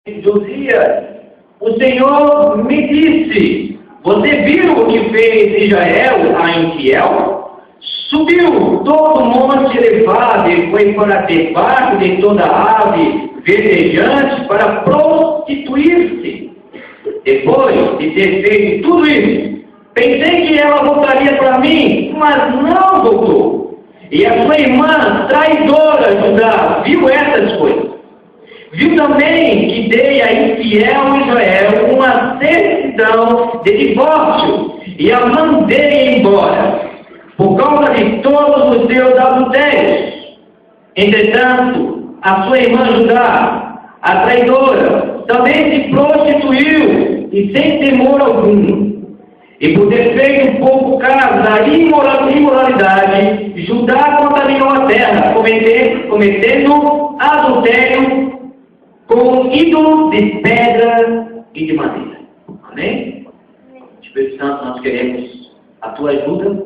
Josias, o Senhor me disse: você viu o que fez Israel a infiel? Subiu todo monte elevado e foi para debaixo de toda ave verdejante para prostituir-se. Depois de ter feito tudo isso, pensei que ela voltaria para mim, mas não voltou. E a sua irmã traidora Judá viu essas coisas. Viu também que dei a infiel Israel uma certidão de divórcio e a mandei embora, por causa de todos os seus adultérios. Entretanto, a sua irmã Judá, a traidora, também se prostituiu e sem temor algum. E por ter feito um pouco caso da imoralidade, Judá contaminou a terra, cometendo adultério com ídolos de pedra e de madeira. Amém? Espírito Santo, nós queremos a tua ajuda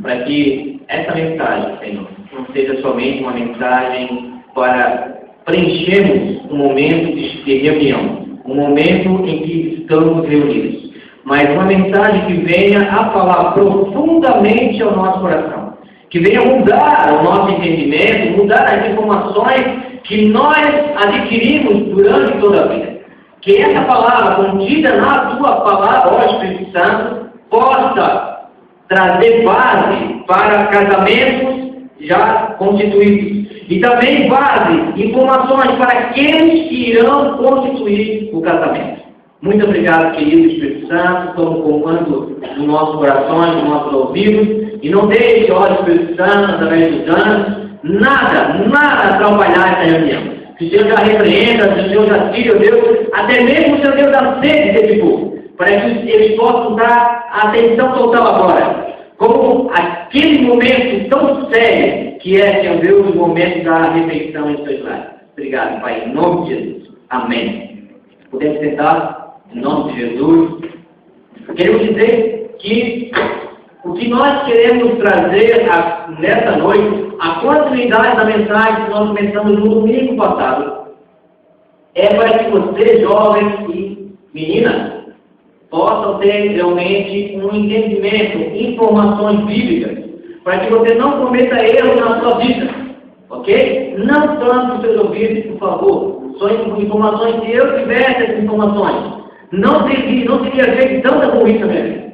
para que essa mensagem, Senhor, não seja somente uma mensagem para preenchermos um momento de reunião, um momento em que estamos reunidos, mas uma mensagem que venha a falar profundamente ao nosso coração, que venha mudar o nosso entendimento, mudar as informações que nós adquirimos durante toda a vida. Que essa palavra contida na tua palavra, ó Espírito Santo, possa trazer base para casamentos já constituídos. E também base, informações para aqueles que irão constituir o casamento. Muito obrigado, querido Espírito Santo, toma o comando do nosso coração, dos nossos ouvidos, e não deixe, ó Espírito Santo, através dos anos, nada atrapalhar essa reunião. Que o Senhor já repreenda, que o Senhor já tire, ó Deus, até mesmo o Senhor Deus da sede desse povo, para que eles possam dar atenção total agora, como aquele momento tão sério que é, Senhor Deus, o momento da refeição em seus lares. Obrigado, Pai, em nome de Jesus. Amém. Podemos sentar, em nome de Jesus. Queremos dizer que o que nós queremos trazer nessa noite, a continuidade da mensagem que nós começamos no domingo passado, é para que você, jovens e meninas, possam ter realmente um entendimento, informações bíblicas, para que você não cometa erros na sua vida, ok? Não tanto os seus ouvidos, por favor. São informações, se eu tivesse essas informações, não teria feito tanta burrice mesmo.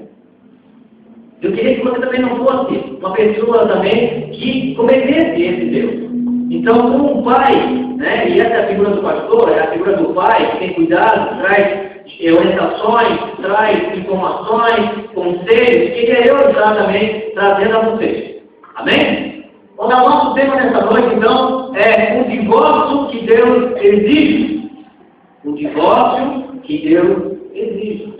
Eu queria que você também não fosse uma pessoa também que cometesse esse erro. Então, como um pai, né, e essa é a figura do pastor, é a figura do pai, que tem cuidado, traz orientações, traz informações, conselhos, queria eu estar também trazendo a vocês. Amém? Então, o nosso tema nessa noite, então, é o divórcio que Deus exige. O divórcio que Deus exige.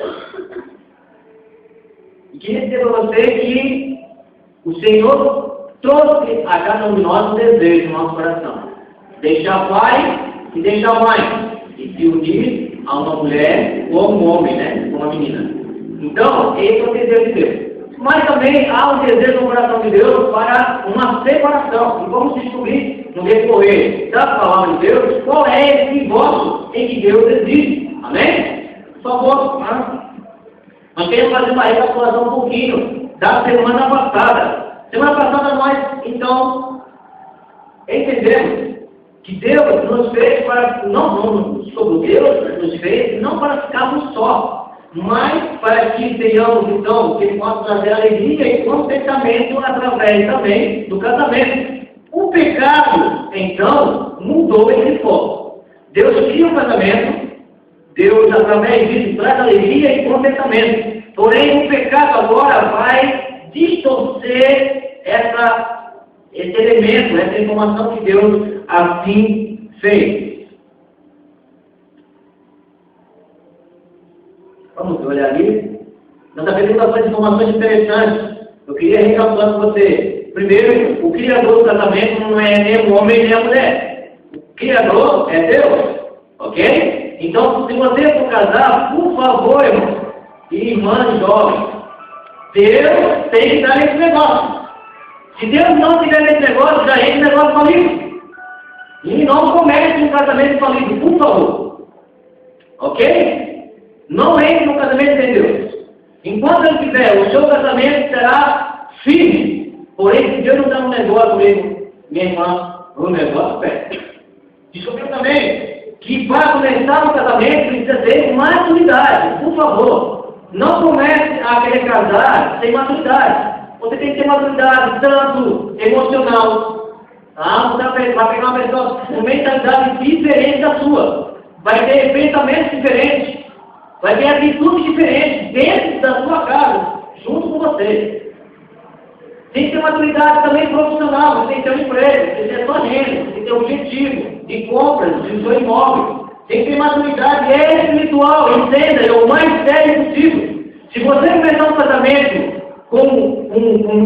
E queria dizer para você que o Senhor trouxe a cada um de nós um desejo no nosso coração. Deixar pai e deixar mãe. E se unir a uma mulher ou a um homem, né? Ou uma menina. Então, esse é o desejo de Deus. Mas também há um desejo no coração de Deus para uma separação. E vamos descobrir no decorrer da palavra de Deus qual é esse divórcio em que Deus exige. Amém? Por favor, nós queremos fazer uma recapitulação um pouquinho da semana passada. Semana passada nós, então, entendemos que Deus nos fez para, sobre Deus nos fez, não para ficarmos só, mas para que tenhamos, então, que Ele possa trazer alegria e contentamento através também do casamento. O pecado, então, mudou esse foco. Deus cria um casamento, Deus, através disso, traz alegria e contentamento. Porém, o pecado agora vai distorcer esse elemento, essa informação que Deus assim fez. Vamos olhar ali. Nós temos algumas informações interessantes. Eu queria recapitular com você. Primeiro, o Criador do casamento não é nem o homem nem a mulher. O Criador é Deus. Ok? Então, se você for casar, por favor, irmão, e irmã jovem, Deus tem que estar nesse negócio. Se Deus não tiver nesse negócio, já é esse negócio falido. E não comece um casamento falido, por favor. Ok? Não entre no casamento de Deus. Enquanto ele tiver, o seu casamento será firme. Porém, se Deus não dá um negócio mesmo, minha irmã, o negócio perde. Descobriu também que para começar o casamento precisa ter maturidade. Por favor, não comece a querer casar sem maturidade. Você tem que ter maturidade, tanto emocional. Tá? Você vai pegar uma pessoa com mentalidade diferente da sua. Vai ter pensamentos diferentes. Vai ter atitudes diferentes dentro da sua casa, junto com você. Tem que ter maturidade também profissional. Você tem que ter um emprego, você tem que ter sua renda, você tem que ter um objetivo de compras do seu imóvel. Tem que ter maturidade espiritual. Entenda, é o mais sério possível. Se você começar um casamento com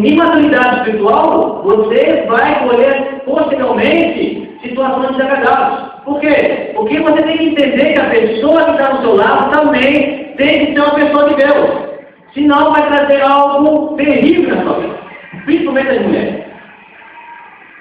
imaturidade espiritual, você vai colher posteriormente situações desagradáveis. Por quê? Porque você tem que entender que a pessoa que está do seu lado também tem que ser uma pessoa de Deus. Senão vai trazer algo terrível na sua vida, principalmente as mulheres.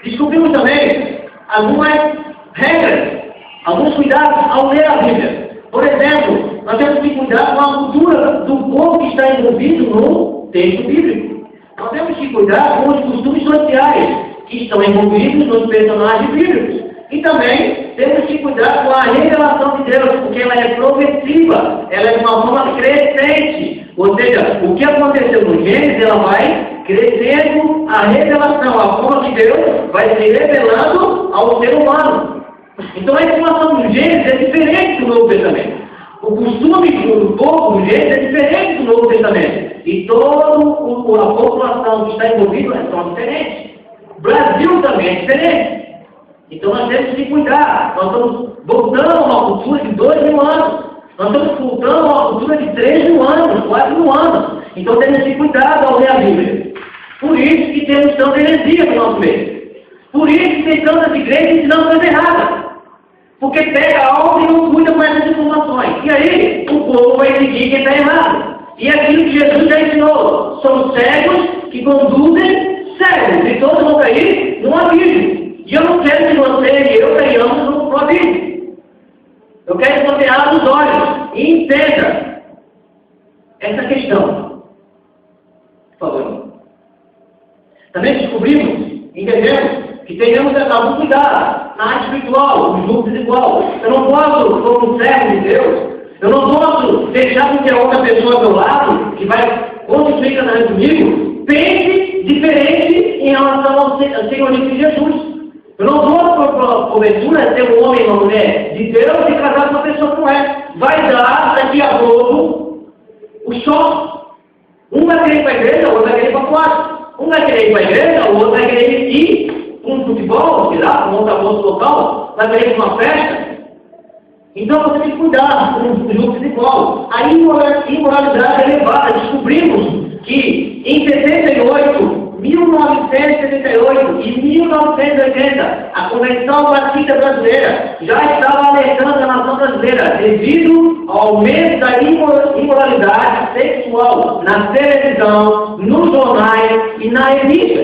Descobrimos também algumas regras, alguns cuidados ao ler a Bíblia. Por exemplo, nós temos que cuidar com a cultura do povo que está envolvido no texto bíblico. Nós temos que cuidar com os costumes sociais que estão envolvidos nos personagens bíblicos. E também temos que cuidar com a revelação de Deus, porque ela é progressiva, ela é de uma forma crescente. Ou seja, o que aconteceu no Gênesis, ela vai crescendo a revelação, a forma que Deus vai se revelando ao ser humano. Então a informação do Gênesis é diferente do Novo Testamento. O costume do povo do Gênesis é diferente do Novo Testamento. E toda a população que está envolvida são diferentes. O Brasil também é diferente. Então nós temos que cuidar. Nós estamos voltando a uma cultura de 2.000 anos. Nós estamos voltando a uma cultura de 3.000 anos, 4.000 anos. Então temos que cuidar ao ler a Bíblia. Por isso que temos tanta heresia no nosso meio. Por isso que tem tantas igrejas ensinando coisa errada. Porque pega algo e não cuida com essas informações. E aí o povo vai seguir quem está errado. E aquilo que Jesus já ensinou. São cegos que conduzem cegos. E todos vão cair num abismo. E eu não quero que você e eu caiamos no abismo. Eu quero que você abra os olhos e entenda essa questão. Por favor. Também descobrimos, entendemos, que tenhamos algum cuidado na área espiritual, no jogo desigual. Eu não posso, como um servo de Deus, eu não posso deixar com que a outra pessoa ao meu lado, que vai construir casamento comigo, pense diferente em relação ao Senhor de Jesus. Eu não vou, porventura, ser um homem e uma mulher de Deus e casar com uma pessoa que não é. Vai dar, daqui a pouco, o choque. Um vai querer ir para a igreja, o outro vai querer ir para o quarto. Um vai querer ir para a igreja, o outro vai querer ir para um futebol, sei lá, para um outro local, vai querer ir para uma festa. Então você tem que cuidar com o jogo desigual. A imoralidade é elevada. Descobrimos que em 1978 e 1980, a Convenção Batista Brasileira já estava alertando a nação brasileira devido ao aumento da imoralidade sexual na televisão, nos jornais e na revista.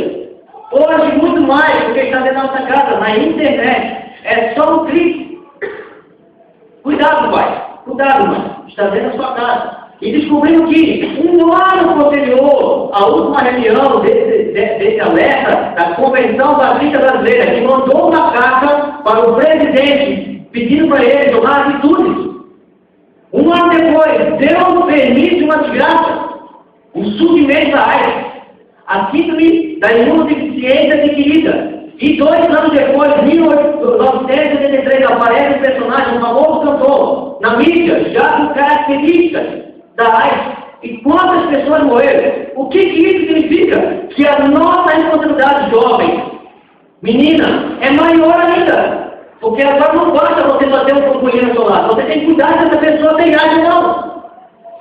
Hoje, muito mais, porque está dentro da nossa casa, na internet. É só um clique. Cuidado, pai. Cuidado, mãe. Está dentro da sua casa. E descobriu que, um ano posterior à última reunião desse alerta da Convenção Batista Brasileira, que mandou uma carta para o presidente, pedindo para ele tomar atitudes. Um ano depois, Deus permite uma desgraça, o surgimento da AIDS, a síndrome da imunodeficiência adquirida. E 2 anos depois, 1983, aparece o personagem, um famoso cantor, na mídia, já com características da AIDS. E quantas pessoas morreram? O que isso significa? Que a nossa responsabilidade jovem, menina, é maior ainda. Porque agora não basta você só ter um companheiro ao seu lado. Você tem que cuidar se essa pessoa tem AIDS ou não.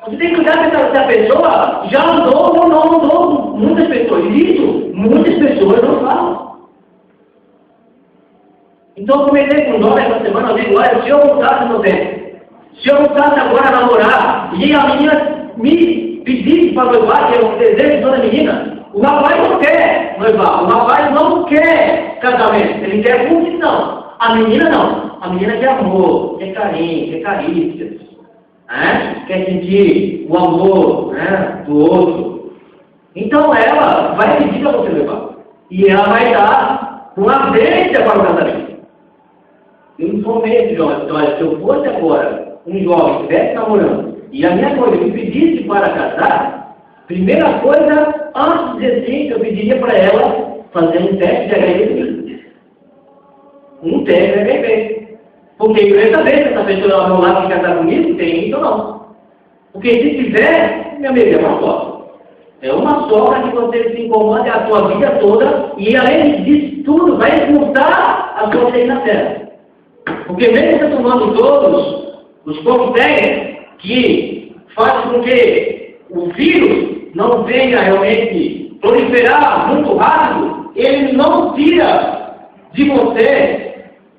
Você tem que cuidar se essa pessoa já andou ou não andou com muitas pessoas. Isso, muitas pessoas não falam. Então eu comentei com nós essa semana, eu digo, olha, se eu voltasse no tempo, se eu voltasse agora a namorar, e a menina me pedisse para noivar, que é um desejo de toda menina, o rapaz não quer noivar, o rapaz não quer casamento, ele quer curtição. A menina não, a menina quer amor, quer carinho, quer carícia. né? Quer sentir o amor, né, do outro. Então ela vai pedir para você levar. E ela vai dar uma deixa para o casamento. Eu informei esse jovem, então, olha, se eu fosse agora um jovem que estivesse namorando e a minha noiva me pedisse para casar, primeira coisa, antes de assim, eu pediria para ela fazer um teste de HIV. Um teste de HIV. Porque eu queria saber se essa pessoa ao meu lado quer casar comigo, tem isso ou não. Porque se tiver, meu amigo, é uma sogra. É uma sogra que você se incomoda a sua vida toda e além disso tudo vai expulsar a sua lei na terra. Porque mesmo você tomando todos os coquetéis que fazem com que o vírus não venha realmente proliferar muito rápido, ele não tira de você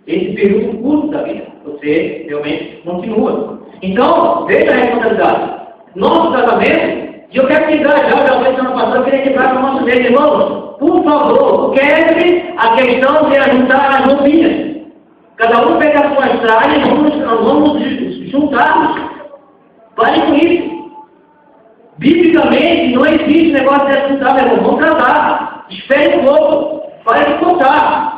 esse período curto da vida. Você realmente continua. Então, veja a responsabilidade. Nosso casamento, e eu quero quebrar já falei semana passada, eu queria quebrar para o nosso meio, irmãos. Por favor, quebre a questão de ajuntar as roupinhas. Cada um pega a sua estrada e vamos juntar. Pare com isso. Biblicamente, não existe negócio de ajuntar, meu irmão. Vamos casar. Espere um pouco. Pare de contar.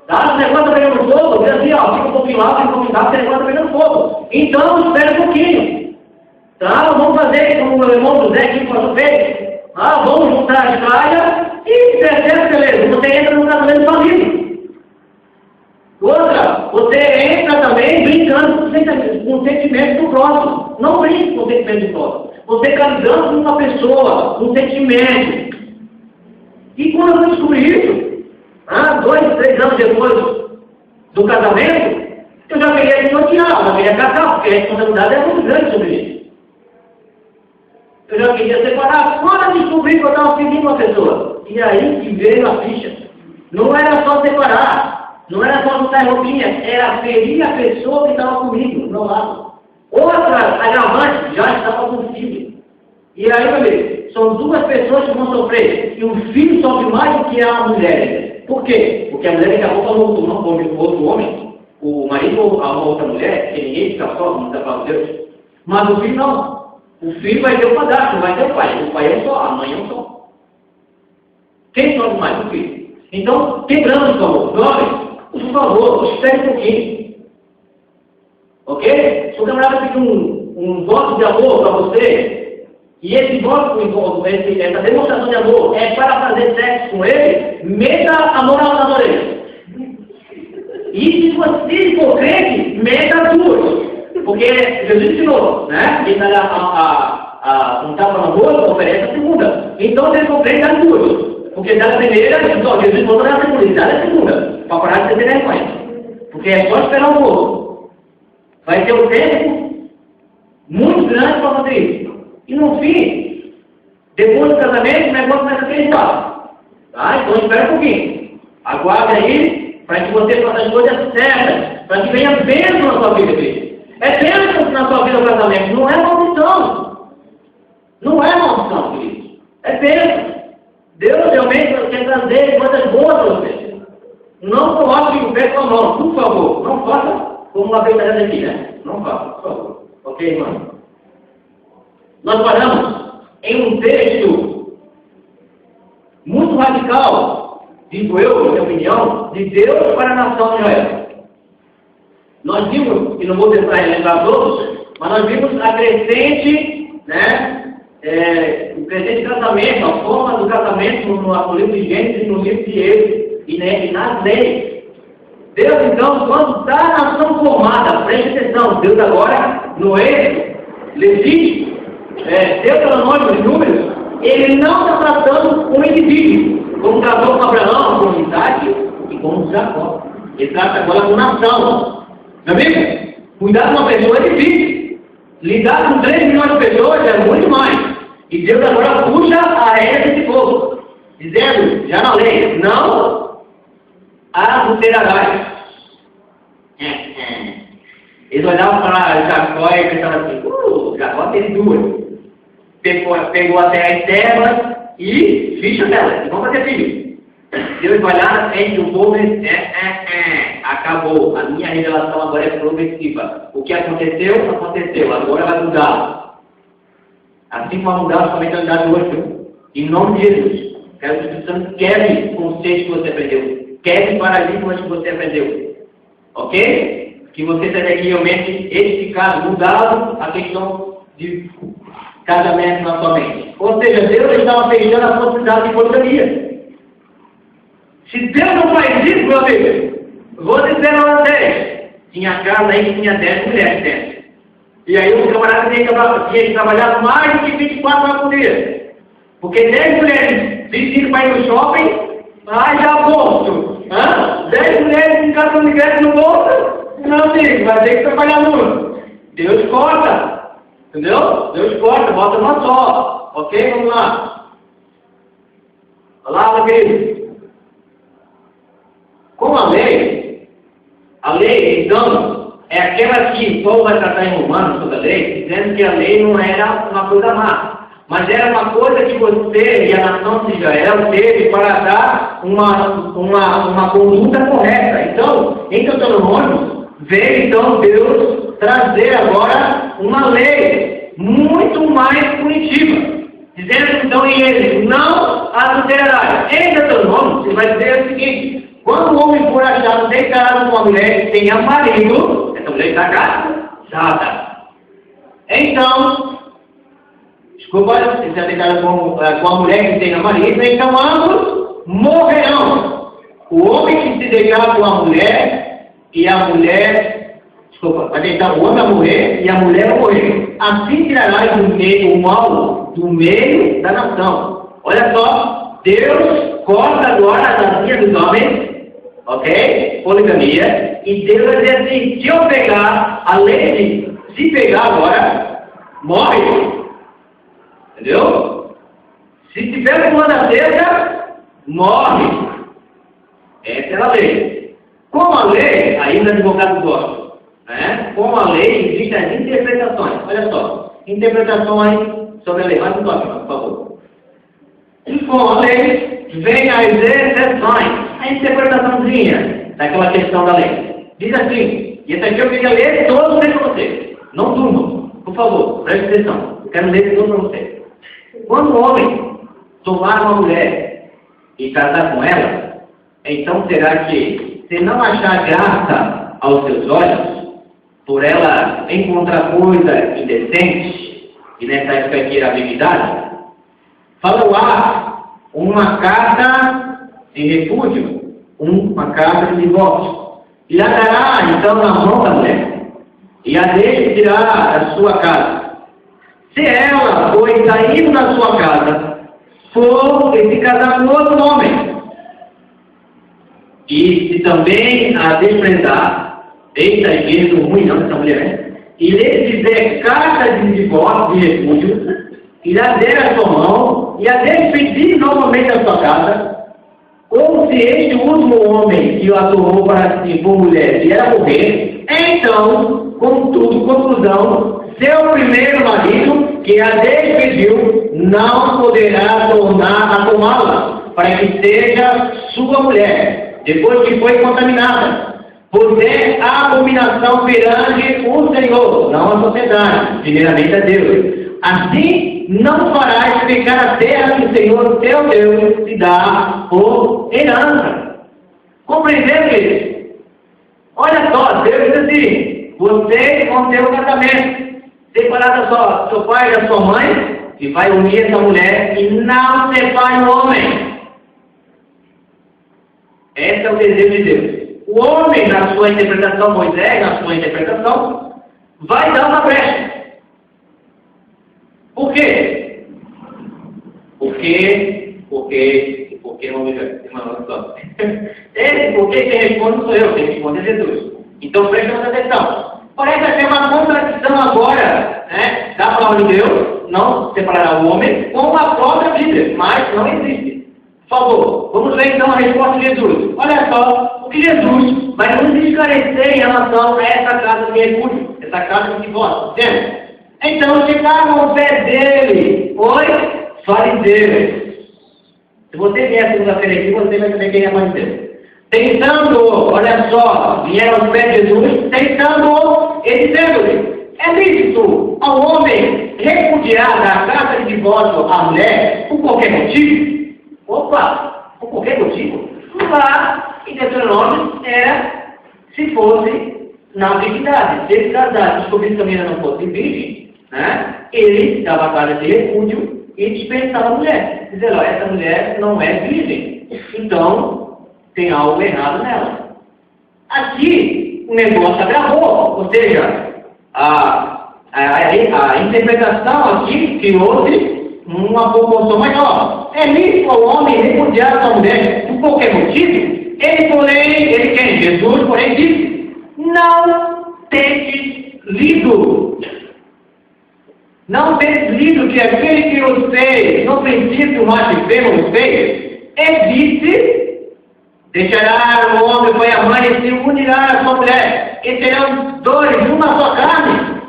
Tá? O negócio está pegando fogo, diz assim, ó, fica um pouquinho lá, fica um pouquinho lá, porque o negócio está pegando fogo. Então, espere um pouquinho. Tá? Vamos fazer como o irmão José aqui fez. Vamos juntar as tralhas e percebe, beleza, você entra no casamento família. Outra, você entra também brincando com o sentimento do próximo. Não brinque com o sentimento do próximo. Você está lidando com uma pessoa, com um sentimento. E quando eu descobri isso, 2, 3 anos depois do casamento, eu já queria desnortear, eu já queria casar, porque a responsabilidade é muito grande sobre isso. Eu já queria separar. Quando eu descobri que eu estava seguindo uma pessoa, e aí que veio a ficha. Não era só separar, não era só botar roupinha, era ferir a pessoa que estava comigo, do meu lado. Outra agravante já estava com o filho. E aí, meu amigo, são 2 pessoas que vão sofrer, e o filho sofre mais do que a mulher. Por quê? Porque a mulher daqui a pouco ama outro homem, o marido ama outra mulher, que ninguém fica só, como está falando Deus. Mas o filho não. O filho vai ter o padrasto, não vai ter o pai. O pai é só, a mãe é só. Quem sofre mais? O filho. Então, quebrando, por favor. Jovens, por favor, espere um pouquinho. Ok? Se o camarada pedir um voto de amor para você, e esse voto, essa demonstração de amor é para fazer sexo com ele, meta a moral na orelha. E se você for crente, meta as 2. Porque Jesus ensinou, né? Quem dá um tapa na boca, oferece a segunda. Então, se ele for crente, dá as 2. Porque dá a primeira, Jesus mandou dar a segunda, dá a segunda. Para parar de ter vergonha. Porque é só esperar um pouco. Vai ter um tempo muito grande para fazer isso. E no fim, depois do casamento, o negócio começa a ser igual. Tá? Então espera um pouquinho. Aguarde aí, para que você faça as coisas certas, para que venha bênção na sua vida, querido. É bênção na sua vida o casamento, não é maldição. Não é maldição, querido. É bênção. Deus realmente quer trazer coisas boas para você. Não coloque o pé com a mão, por favor. Não faça como uma vez aqui, né? Não faça, por favor. Ok, irmão? Nós paramos em um texto muito radical, digo eu, na minha opinião, de Deus para a nação de Israel. Nós vimos, e não vou tentar lembrar todos, mas nós vimos a crescente, né, o crescente casamento, a forma do casamento no livro de Gênesis e no livro de Êxodo, e nas leis. Deus, então, quando está a nação formada, preste atenção, Deus agora, no Êxodo, Levítico, Deuteronômio, Números, ele não está tratando com o indivíduo, como tratou com Abraão, com Isaac e com Jacó. Ele trata agora com nação. Meu amigo, cuidar de uma pessoa é difícil. Lidar com 3 milhões de pessoas é muito mais. E Deus agora puxa a rédea desse povo, dizendo, já na lei, não adulterarás. Eles olhavam para Jacó e pensavam assim, Jacó teve 2. Pegou até as terras e ficha dela, e vão fazer filho. Deus vai lá na frente do povo e acabou. A minha revelação agora é progressiva. O que aconteceu, aconteceu. Agora vai mudar. Assim vai mudar sua mentalidade hoje. Em nome de Jesus. Quero que o Espírito Santo quebre os conceitos que você aprendeu. Quebre paradigmas que você aprendeu. Ok? Que você seja realmente edificado, mudado a questão de casamento na sua mente. Ou seja, Deus estava fechando a possibilidade de poligamia. Se Deus não faz isso, meu amigo, vou dizer a vocês, tinha casa aí que tinha 10 mulheres dentro. E aí o camarada tinha que trabalhar mais do que 24 horas por dia. Porque 10 mulheres vestindo para ir no shopping, já bolso. 10 mulheres em cada mulher no bolso, não, amigo, vai ter que trabalhar muito. Deus corta. Entendeu? Deus corta, bota uma só. Ok? Vamos lá. Olha lá, meu querido. Com a lei, então, é aquela que Paulo vai tratar em Romanos sobre a lei, dizendo que a lei não era uma coisa má, mas era uma coisa que você e a nação de Israel teve para dar uma conduta correta. Então, em Deuteronômio, veio então Deus trazer agora uma lei muito mais punitiva, dizendo então em ele, não adulterarás. Em Deuteronômio, você vai dizer o seguinte: quando o homem for achado deitado com uma mulher que tenha marido, essa mulher está casada. Então, desculpa, se está deitado com a mulher que tenha marido, então ambos morrerão. O homem que se deitar com a mulher e a mulher, vai deitar o homem a morrer e a mulher a morrer. Assim tirarás o mal do meio da nação. Olha só, Deus corta agora as vidas dos homens. Ok? Poligamia. E Deus vai dizer assim: se eu pegar a lei, se pegar agora, morre. Entendeu? Se tiver uma da seca, morre. Essa é a lei. Com a lei, aí os advogados gostam. Né? Com a lei, existem as interpretações. Olha só. Interpretações sobre a lei. Mais um toque, por favor. E com a lei, vem as exceções. A interpretaçãozinha daquela questão da lei. Diz assim, e essa aqui eu queria ler todos para você. Não durmam, por favor, preste atenção. Eu quero ler todos para você. Quando o homem tomar uma mulher e casar com ela, então terá que, se não achar graça aos seus olhos, por ela encontrar coisa indecente, e nessa época aqui era a ambiguidade, fala uma carta de refúgio, uma carta de divórcio. E a dará, então, na mão da mulher, e a dele dirá da sua casa. Se ela for sair da sua casa, for se casar com outro homem, e se também a desprezar, eita, igreja ruim não, essa mulher, e lhe fizer carta de divórcio, de refúgio, e a der a sua mão, e a despedir novamente a sua casa, ou se este último homem que a tomou para si por mulher vier a morrer, então, contudo, conclusão, seu primeiro marido, que a despediu, não poderá tornar a tomá-la, para que seja sua mulher, depois que foi contaminada, por ser abominação perante o Senhor, não a sociedade, primeiramente a Deus. Assim, não farás pecar a terra que o Senhor teu Deus te dá por herança. Compreendendo isso? Olha só, Deus diz assim: vocês vão ter um casamento separado do seu pai e da sua mãe, e vai unir essa mulher e não separe o homem. Esse é o desejo de Deus. O homem, na sua interpretação, Moisés, na sua interpretação, vai dar uma brecha. Por quê? Porque, vamos ver, esse porquê quem responde sou eu, quem responde é Jesus. Então presta atenção. Parece ser uma contradição agora, né, da palavra de Deus, não separar o homem, com a própria Bíblia, mas não existe. Por favor, vamos ver então a resposta de Jesus. Olha só o que Jesus vai nos esclarecer em relação a essa casa de refúgio, essa casa de divórcio. Entende? Então chegaram ao pé dele, fariseus. Se você vier segunda-feira aqui, você vai saber quem é mais Deus. Tentando, olha só, vieram aos pés de Jesus, tentando, ele dizendo-lhe, é lícito ao homem repudiar da carta de divórcio à mulher por qualquer motivo? Opa, por qualquer motivo? Lá em Deuteronômio era se fosse na virgindade. Se ele casasse, descobrisse que a menina não fosse virgem, né, ele dava a carta de repúdio e dispensava a mulher. Dizendo, essa mulher não é virgem, então tem algo errado nela. Aqui o negócio agravou, ou seja, a interpretação aqui criou-se uma proporção maior. É lícito ao homem repudiar a mulher por qualquer motivo? Ele quem? Jesus, porém, disse, não tendes lido. Não tendes lido que aquele que os fez, no princípio, macho e fêmea os fez, disse, deixará o homem com a mãe e se unirá à sua mulher, e serão dois, uma só carne.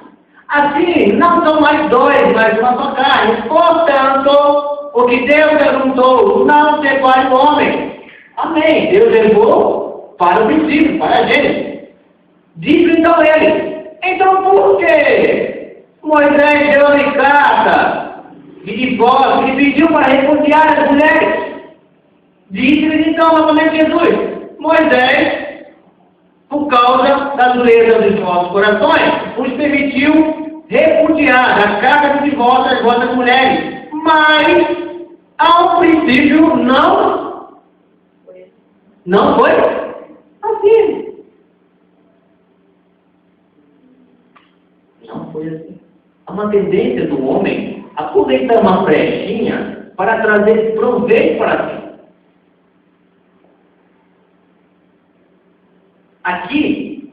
Assim, não são mais dois, mas uma só carne. Portanto, o que Deus perguntou, não separe o homem. Amém. Deus levou para o princípio, para a gente. Disse então ele, então por que Moisés deu-lhe carta de divórcio e pediu para repudiar as mulheres? Disse-lhe então novamente Jesus, Moisés, por causa da dureza dos vossos corações, vos permitiu repudiar a carta de divórcio às vossas mulheres, mas ao princípio não foi assim. Não foi assim. Há uma tendência do homem a aproveitar uma brechinha para trazer proveito para si. Aqui,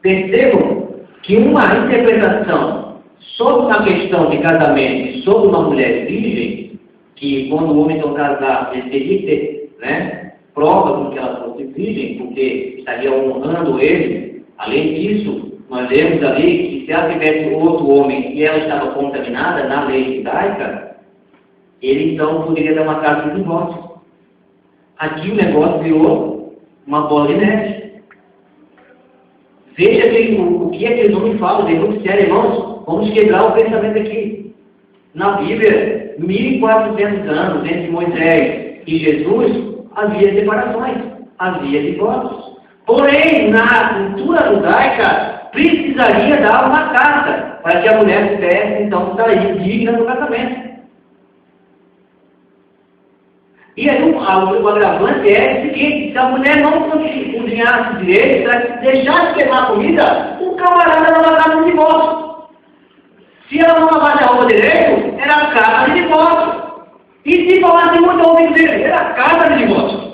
percebam que uma interpretação sobre uma questão de casamento, sobre uma mulher virgem, que quando o homem não casar, ele teria que ter, né, prova de que ela fosse virgem, porque estaria honrando ele. Além disso, nós vemos ali que se ela tivesse outro homem e ela estava contaminada na lei judaica, ele então poderia dar uma carta de divórcio. Aqui o negócio virou uma bola de neve. Veja o que aqueles homens falam, é muito sério, irmãos. Vamos quebrar o pensamento aqui. Na Bíblia, 1400 anos entre Moisés e Jesus, havia separações, havia divórcios. Porém, na cultura judaica, precisaria dar uma carta para que a mulher pudesse, então, sair digna do casamento. E aí o agravante é o seguinte, se a mulher não cozinhasse direito, deixasse queimar a comida, o camarada não vai dar um divórcio. Se ela não lavasse a roupa direito, era a carta de divórcio. E se falasse muito ao homem dele, era a carta de divórcio.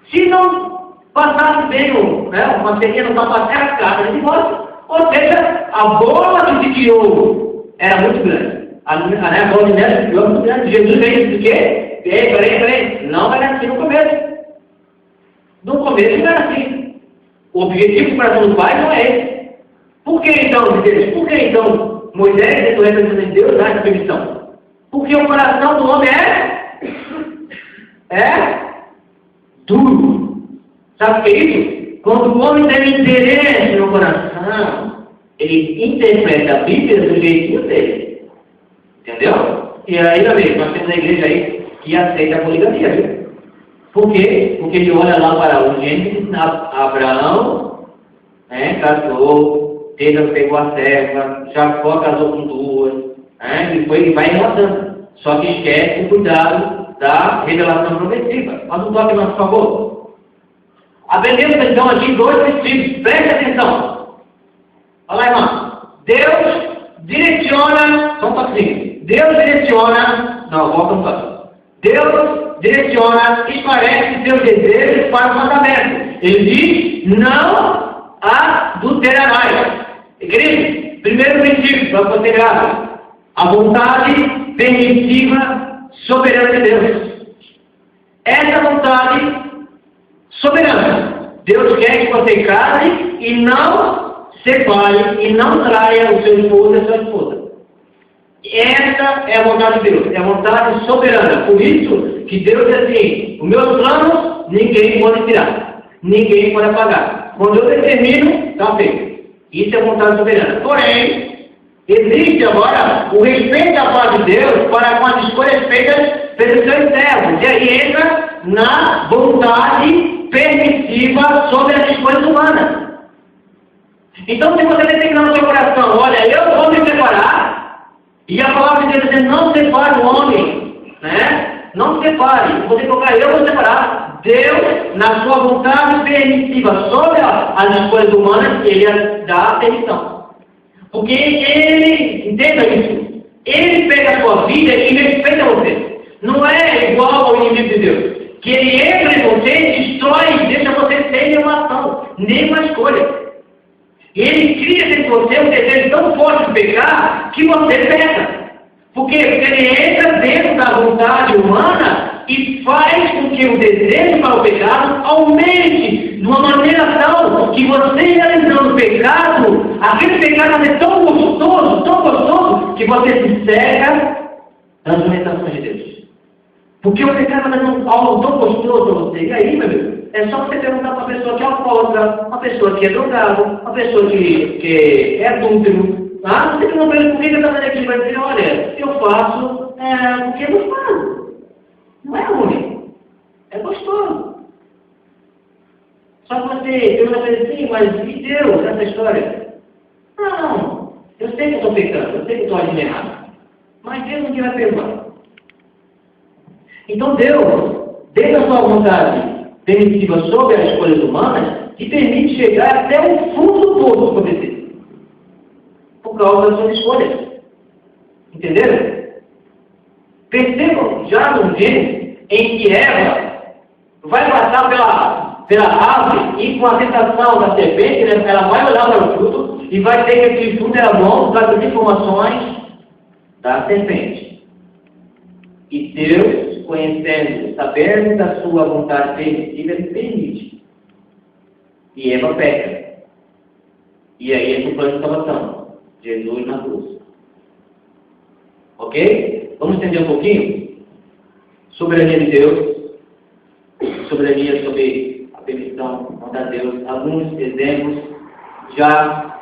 Se não passasse bem uma pequena no sapato, era a carta de divórcio. Ou seja, a bola que se criou era muito grande. A bola de neve se criou muito grande. Jesus veio do quê? Peraí, não era assim no começo. No começo não era assim. O objetivo do coração do Pai não é esse. Por que então, Deus? Por que então Moisés, sendo representante de Deus, dá essa permissão? Porque o coração do homem é duro. Sabe o que é isso? Quando o homem tem interesse no coração, ele interpreta a Bíblia do jeitinho dele. Entendeu? E aí, meu amigo, nós temos a igreja aí que aceita a poligamia, viu? Por quê? Porque ele olha lá para o Gênesis, Abraão, casou, Pedro pegou a serva, Jacó casou com duas, e vai enrolando. Só que esquece o cuidado da revelação progressiva. Mas um toque, por favor. Aprendemos então aqui dois princípios, preste atenção. Olha lá, irmão. Deus direciona, só um toquezinho. Deus direciona, não, volta um toque. Deus direciona, esclarece seus desejos para o mandamento. Ele diz, não adulterarás. Igreja, primeiro princípio, para você grave. A vontade permissiva soberana de Deus. Essa vontade soberana. Deus quer que você case e não separe e não traia o seu esposo e a sua esposa. Essa é a vontade de Deus, é a vontade soberana. Por isso que Deus diz assim: os meus planos ninguém pode tirar, ninguém pode apagar. Quando eu determino, está feito. Isso é a vontade soberana. Porém, existe agora o respeito da parte de Deus para com as escolhas feitas pelos seus servos. E aí entra na vontade permissiva sobre as escolhas humanas. Então, se você determinar no seu coração: olha, eu vou me separar, e a palavra de Deus diz: não separe o homem, né? Não separe. Você colocar: eu vou separar. Deus, na sua vontade permissiva sobre as escolhas humanas, Ele dá a permissão. Porque Ele, entenda isso, Ele pega a sua vida e respeita você. Não é igual ao inimigo de Deus, que ele entra em você, destrói, deixa você sem nenhuma ação, nenhuma escolha. Ele cria dentro de você um desejo tão forte de pecar que você peca. Por quê? Porque ele entra dentro da vontade humana e faz com que o desejo para o pecado aumente de uma maneira tal que você, realizando o pecado, aquele pecado vai ser tão gostoso, que você se cega das orientações de Deus. Porque o pecado vai ser algo tão gostoso para você. E aí, meu Deus, é só você perguntar para uma pessoa que é alcoólatra, uma pessoa que é drogado, uma pessoa que é adúltero. Ah, você que não pergunta por que está fazendo aquilo, vai dizer: olha, eu faço porque é gostoso. Não é ruim, é gostoso. Só que você pergunta assim: mas e Deus nessa história? Não, eu sei que eu estou pecando, eu sei que eu estou agindo errado. Mas Deus não vai perdoar. Então Deus, dentro da sua vontade permissiva sobre as escolhas humanas, que permite chegar até o fundo do poço acontecer, por causa das suas escolhas. Entenderam? Percebam já no Gênesis em que Eva vai passar pela árvore e com a tentação da serpente, ela vai olhar para o fruto e vai ter que aquele fruto era bom para as informações da serpente. E Deus, conhecendo, sabendo da sua vontade permissiva, Ele permite. E Eva peca. E aí é o plano de salvação. Jesus na cruz. Ok? Vamos entender um pouquinho? Soberania de Deus. Soberania sobre a permissão, vontade de Deus. Alguns exemplos já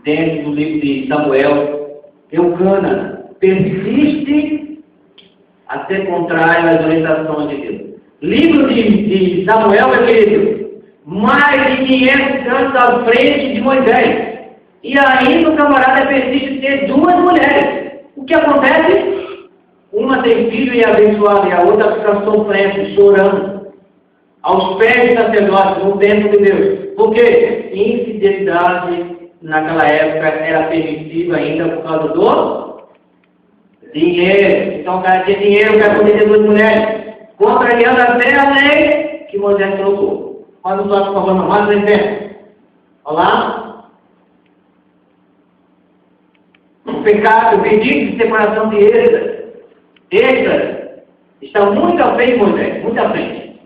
dentro do livro de Samuel. Eucana persiste a ser contrário às orientações de Deus. Livro de Samuel, meu querido, mais de 500 anos à frente de Moisés. E ainda o camarada persiste em ter duas mulheres. O que acontece? Uma tem filho e é abençoada, e a outra fica sofrendo, chorando, aos pés do sacerdote, no templo de Deus. Por quê? Infidelidade naquela época era permissiva ainda por causa do dinheiro. Então o cara tinha dinheiro para poder ter duas mulheres, contrariando até a lei que Moisés colocou. Faz um toque, por favor, não. Mais um exemplo. Olha lá. O pecado, o pedido de separação de Esdras está muito à frente de Moisés, muito à frente.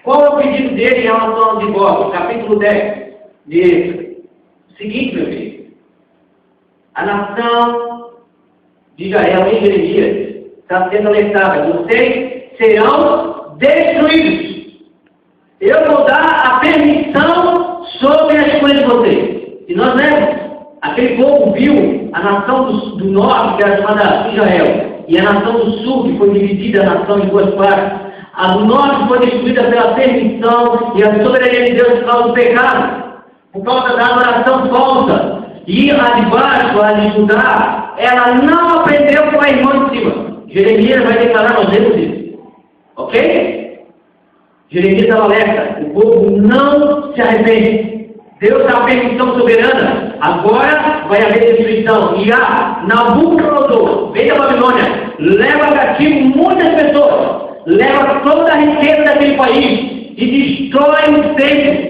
Qual é o pedido dele em relação ao divórcio? Capítulo 10 de Esdras. O seguinte, meu filho. A nação de Israel em Jeremias está sendo alertada: vocês serão destruídos. Eu vou dar a permissão sobre a escolha de vocês. E nós lemos, aquele povo viu a nação do norte, que era chamada Israel, e a nação do sul, que foi dividida a nação em duas partes. A do norte foi destruída pela permissão e a soberania de Deus por causa do pecado, por causa da adoração falsa. E a de baixo, a de Judá, ela não aprendeu com a irmã de cima. Jeremias vai declarar nós lemos isso. Ok? Jeremias dá alerta: o povo não se arrepende. Deus dá a permissão soberana. Agora vai haver destruição. E Nabucodonosor, vem da Babilônia, leva cativo muitas pessoas, leva toda a riqueza daquele país e destrói o templo.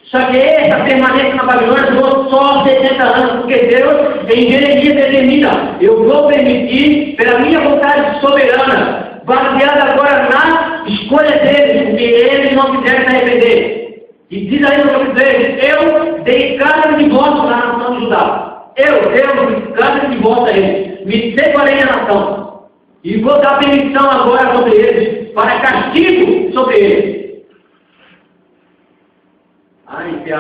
Só que essa permanência na Babilônia durou só 70 anos, porque Deus, em Jeremias, determina: eu vou permitir, pela minha vontade soberana, baseada agora na escolha deles, porque eles não quiserem se arrepender. E diz aí no capítulo 3: eu dei cada divórcio na nação de Judá. Eu, Deus, cada que volta a eles, me separei da nação, e vou dar permissão agora sobre eles, para castigo sobre eles. Tem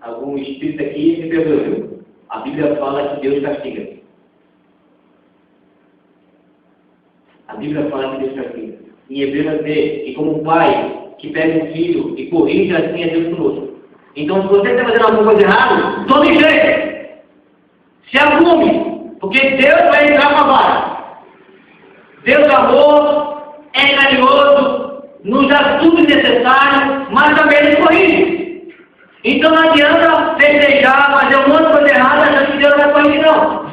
algum espírito aqui me perdoe. A Bíblia fala que Deus castiga. A Bíblia fala que Deus castiga. Em Hebreus vai dizer que como um pai que pega um filho e corrige, assim é Deus conosco. Então, se você está fazendo alguma coisa errada, tome jeito. Se arrume, porque Deus vai entrar com a vara. Deus amor, é carinhoso, nos dá tudo necessário, mas também Ele corrige. Então não adianta festejar, fazer um monte de coisa errada, achando que Deus vai corrigir, não.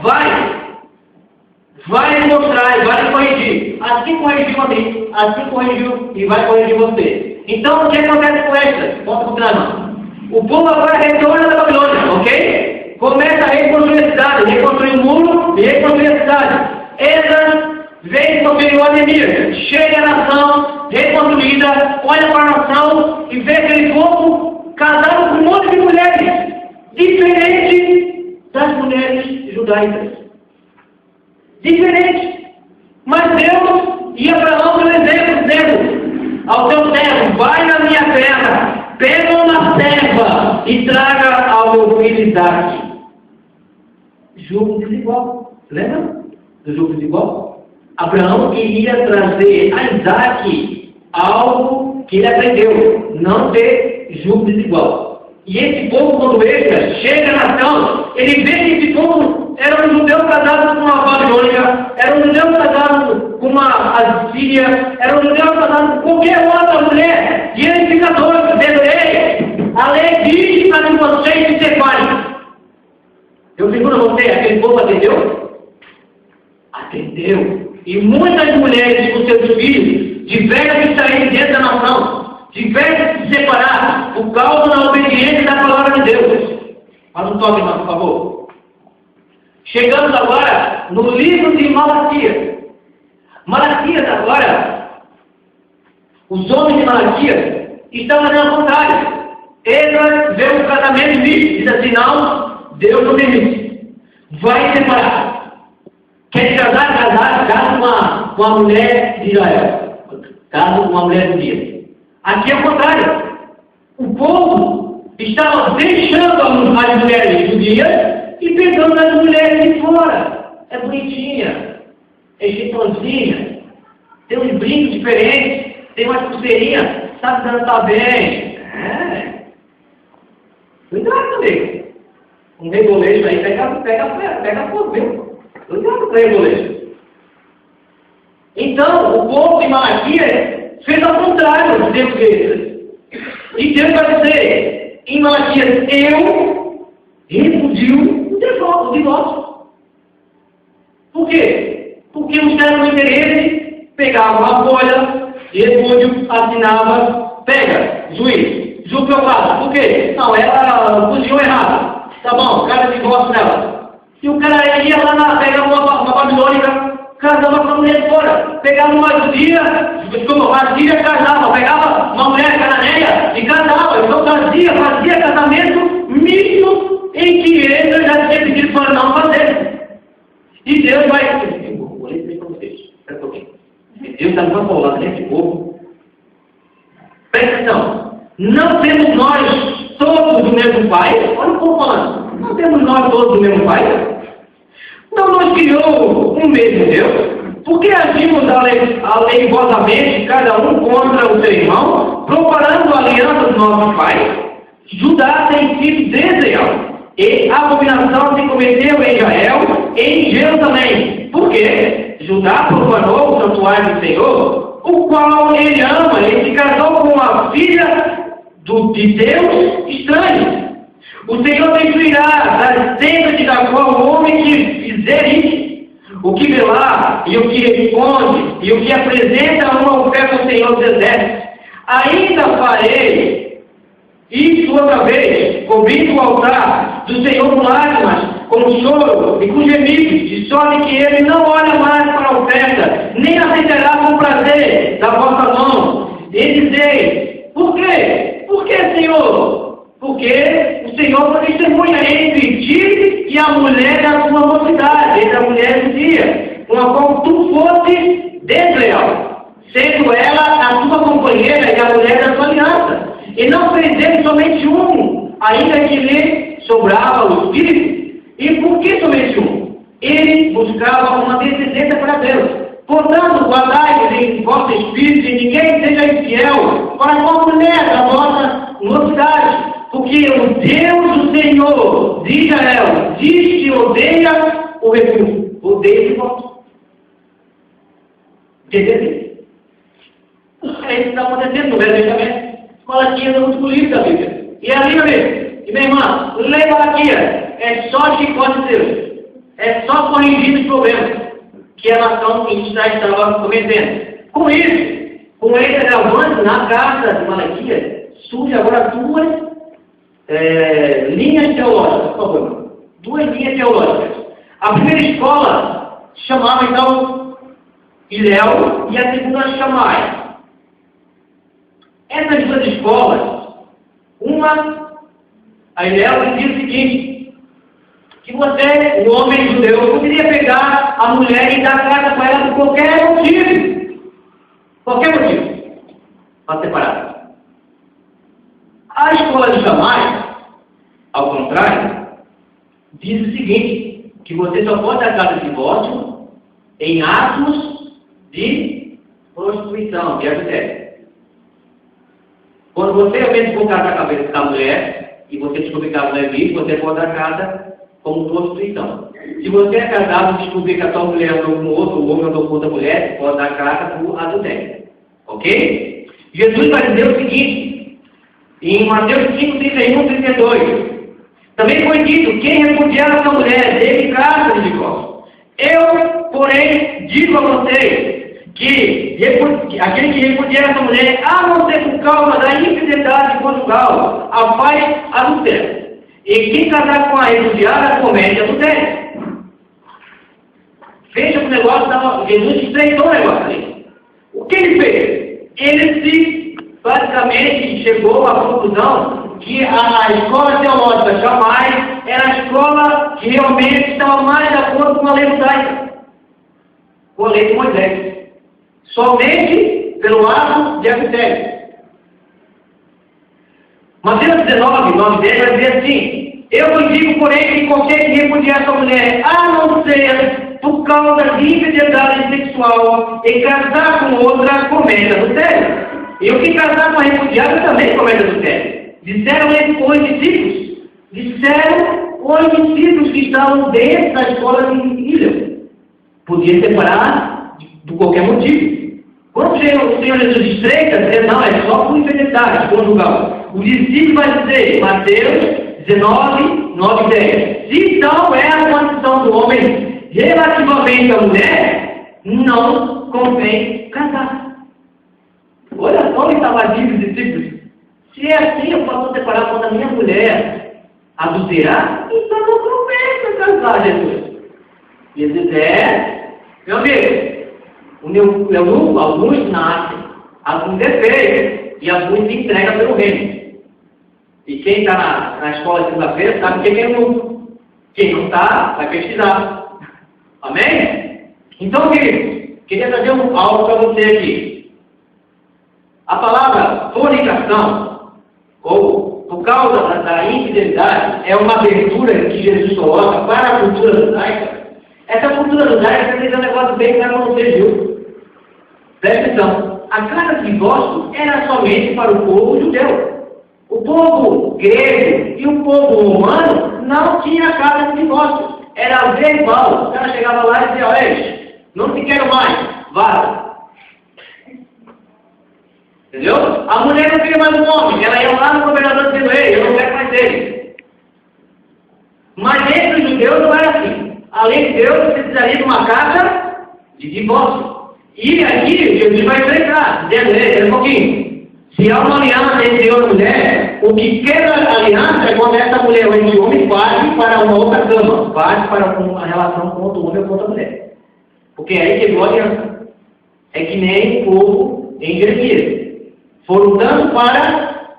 Vai mostrar e vai corrigir. Assim corrigiu a mim, assim corrigiu e vai corrigir você. Então o que acontece com essa? Volta para o drama. O povo agora retorna da Babilônia, ok? Começa a reconstruir a cidade, reconstruir o muro e reconstruir a cidade. Esdras vem sobre o Neemias, chega a nação reconstruída, olha para a nação e vê aquele povo casado com um monte de mulheres, diferente das mulheres judaicas. Diferente. Mas Deus ia para lá um exemplo, dizendo ao teu servo, vai na minha terra, pega uma serva e traga ao meu filho Isaac. Jogo desigual. Lembra do jogo desigual? Abraão queria trazer a Isaac algo que ele aprendeu, não ter jugo desigual. E esse povo, quando chega na nação, ele vê que esse povo era um judeu casado com uma babilônica, era um judeu casado com uma assíria, era um judeu casado com qualquer outra mulher. E ele fica doido, dizendo, ei, a lei diz para que vocês se separem. Eu pergunto a você, aquele povo atendeu? Atendeu. E muitas mulheres com seus filhos tiveram que sair dentro da nação, tiveram que se separar por causa da obediência da palavra de Deus. Faz um toque, irmão, por favor. Chegamos agora no livro de Malaquias. Malaquias agora, os homens de Malaquias estão fazendo ao contrário. Esdras vê um casamento misto, diz assim, não, Deus não permite. Vai separar. Quer casar, casa com uma mulher de Israel. Casa com uma mulher judia. Aqui é o contrário. O povo estava deixando as mulheres judias e pegando as mulheres de fora. É bonitinha, é jeitosinha, tem uns brincos diferentes, tem umas pulseirinhas, sabe dançar bem. Cuidado também. Um rebolejo aí pega fogo, viu? Cuidado com o rebolejo. Então, o povo de Malaquias fez ao contrário dos tempos deles. E Deus vai dizer, em Malaquias, eu repudio o divórcio. Por quê? Porque os caras do interesse pegavam a folha e repúdio, assinava, pega, juiz, julgo que eu faço. Por quê? Não, ela cozinhou errado. Tá bom, cara de divórcio nela. E o cara ia lá, pegava uma babilônica, casava com a mulher fora, pegava uma judia, casava, pegava uma mulher cananeia e casava. Então fazia casamento misto em que ele já tinha pedido para não fazer. E Deus vai... Vou ler para vocês. Espera um pouquinho. Deus está no falar desse povo. Presta atenção. Não temos nós todos do mesmo Pai? Olha o povo falando. Não temos nós todos do mesmo Pai? Não nos criou um mesmo Deus? Por que agimos aleivosamente, cada um contra o seu irmão, profanando a aliança dos nossos pais? Judá tem sido desleal, e a abominação se cometeu em Israel e em Jerusalém. Por quê? Judá profanou o santuário do Senhor, o qual ele ama, e se casou com uma filha de Deus estranho. O Senhor destruirá das tendas de Jacó o homem que fizer isso. O que velar, e o que responde, e o que apresenta uma oferta ao Senhor dos Exércitos. Ainda farei isso outra vez, cobrindo o altar do Senhor com lágrimas, com choro e com gemidos, de sorte que ele não olha mais para a oferta, nem aceitará com prazer da vossa mão. E dizer, por quê? Por quê, Senhor? Porque o Senhor testemunha entre ti e a desleal, sendo ela a sua companheira e a mulher da sua aliança. E não fez ele somente um, ainda que lhe sobrava o espírito. E por que somente um? Ele buscava uma descendência para Deus. Portanto, guardai-vos em vosso espírito, e ninguém seja infiel para com a mulher da vossa mocidade. Porque o Deus, o Senhor de Israel, diz que odeia o refúgio, odeia o divórcio. Entendeu? É isso que está acontecendo no Velho Testamento. Malaquias é o último livro da Bíblia. E é ali mesmo. E minha irmã, leia Malaquias. É só chicote de Deus. É só corrigir os problemas que a nação que estava cometendo. Com isso, com esse agravante na carta de Malaquias, surge agora duas linhas teológicas, por favor. Duas linhas teológicas. A primeira escola chamava então Hilel e a segunda Shammai. Essas duas escolas, a Hilel dizia o seguinte, que você, o homem judeu, poderia pegar a mulher e dar casa para ela por qualquer motivo. Qualquer motivo. Para separar. A escola de Shammai, ao contrário, diz o seguinte, que você só pode dar casa de divórcio em atos de prostituição, de adultério. Quando você realmente for casar com a cabeça da mulher, e você descobrir que a mulher vive, você pode dar casa como prostituição. Se você é casado e descobrir que a sua mulher andou com outro, o homem andou com outra mulher, você pode dar casa por adultério. Ok? Jesus vai dizer o seguinte, em Mateus 5, 31, 32. Também foi dito, quem repudiar a sua mulher, dele casa de divórcio. Eu, porém, digo a vocês, que aquele que repudiar essa mulher, a não ser por causa da infidelidade conjugal, a faz adultério. E quem casar com a repudiada comete adultério. Fecha o negócio, Jesus estreitou o negócio ali. O que ele fez? Ele basicamente chegou à conclusão que a escola teológica Shammai era a escola que realmente estava mais de acordo com a lei judaica, com a lei de Moisés. Somente pelo ato de adultério. Mateus 19, 9 10 vai dizer assim, eu vos digo, porém, que qualquer que repudiar essa mulher, a não ser por causa de infidelidade sexual, e casar com outra, comete adultério. E o que casar com a repudiada também comete adultério. Disseram os discípulos. Disseram os discípulos que estavam dentro da escola de Hilel. Podia separar por qualquer motivo. Quando o Senhor Jesus estreita, dizer, não, é só por infidelidade conjugal. O discípulo vai dizer, Mateus 19, 9 10. Se então é a condição do homem relativamente à mulher, não convém casar. Olha só o que estava dizendo os discípulos. Se é assim, eu posso separar quando a minha mulher adulterar, então não convém casar, Jesus. Jesus meu amigo, alguns nascem, alguns é feio, e alguns se entregam pelo reino. E quem está na escola de segunda-feira sabe quem é eunuco. Quem não está, vai pesquisar. Amém? Então, queridos, queria trazer algo para você aqui. A palavra fornicação, ou por causa da infidelidade, é uma abertura que Jesus coloca para a cultura judaica. Essa cultura judaica tem um negócio bem claro para você, viu? Presta atenção. A casa de divórcio era somente para o povo judeu. O povo grego e o povo romano não tinha casa de divórcio. Era verbal. O cara chegava lá e dizia, olha, não te quero mais, vaza. Entendeu? A mulher não queria mais um homem, ela ia lá no governador dizendo, ei, eu não quero mais ele. Mas entre os judeus não era assim. Além de Deus, você precisaria de uma carta de divórcio. E aqui, Jesus vai explicar, dizendo um pouquinho. Se há uma aliança entre homem e mulher, o que quebra a aliança é quando essa mulher ou esse homem parte para uma outra cama, parte para uma relação com outro homem ou com outra mulher. Porque aí quebrou a aliança. É que nem o povo em Jeremias. Foram tanto para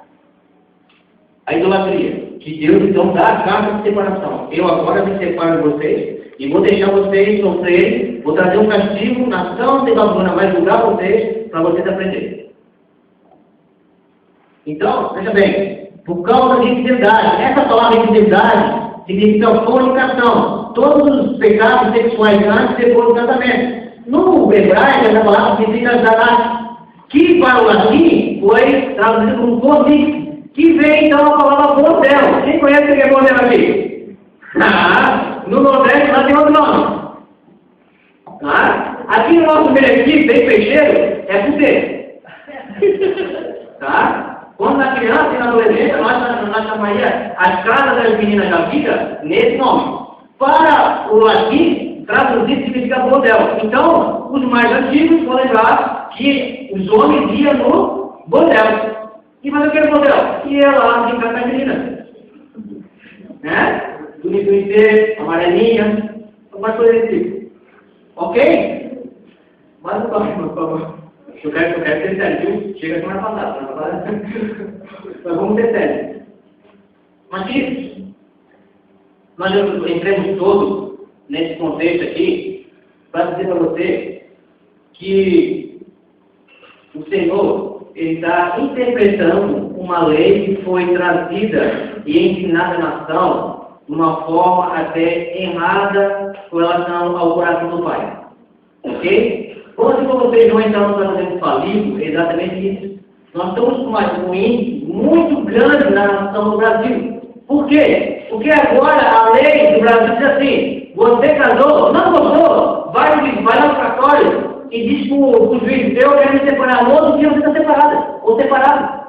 a idolatria, que Deus então dá a carta de separação. Eu agora me separo de vocês, e vou deixar vocês sofrerem, vou trazer um castigo, nação de Babilônia vai julgar vocês, para vocês aprenderem. Então, veja bem, por causa de infidelidade, essa palavra infidelidade significa fornicação, todos os pecados sexuais antes e depois do casamento. No hebraico, essa palavra significa zanat, que para o latim foi traduzido como fornic, que vem então a palavra bordel. Quem conhece o que é bordel aqui? No Nordeste lá tem outro nome. Aqui no nosso meio aqui, bem peixeiro, é puteiro. Quando a criança e na adolescência, nós chamaríamos as casas das meninas da vida nesse nome. Para o latim, traduzir significa bordel. Então, os mais antigos vão lembrar que os homens iam no bordel. E mas o que é bordel? Ia lá brincar com as meninas. Tudo inteiro, amarelinha, algumas coisas desse tipo. Ok? Mas não pode, por favor. Eu quero ter sério, viu? Chega semana passada. Mas vamos ter sério. Mas queridos, nós entramos todos nesse contexto aqui para dizer para você que o Senhor está interpretando uma lei que foi trazida e ensinada na nação de uma forma até errada com relação ao coração do Pai. Ok? Hoje, para vocês não entrar no tratamento falido, é exatamente isso. Nós estamos com um índice muito grande na nação do Brasil. Por quê? Porque agora a lei do Brasil diz assim: você casou, não gostou, vai lá no cartório e diz para o juiz: eu quero me separar. No outro dia você está separada ou separado.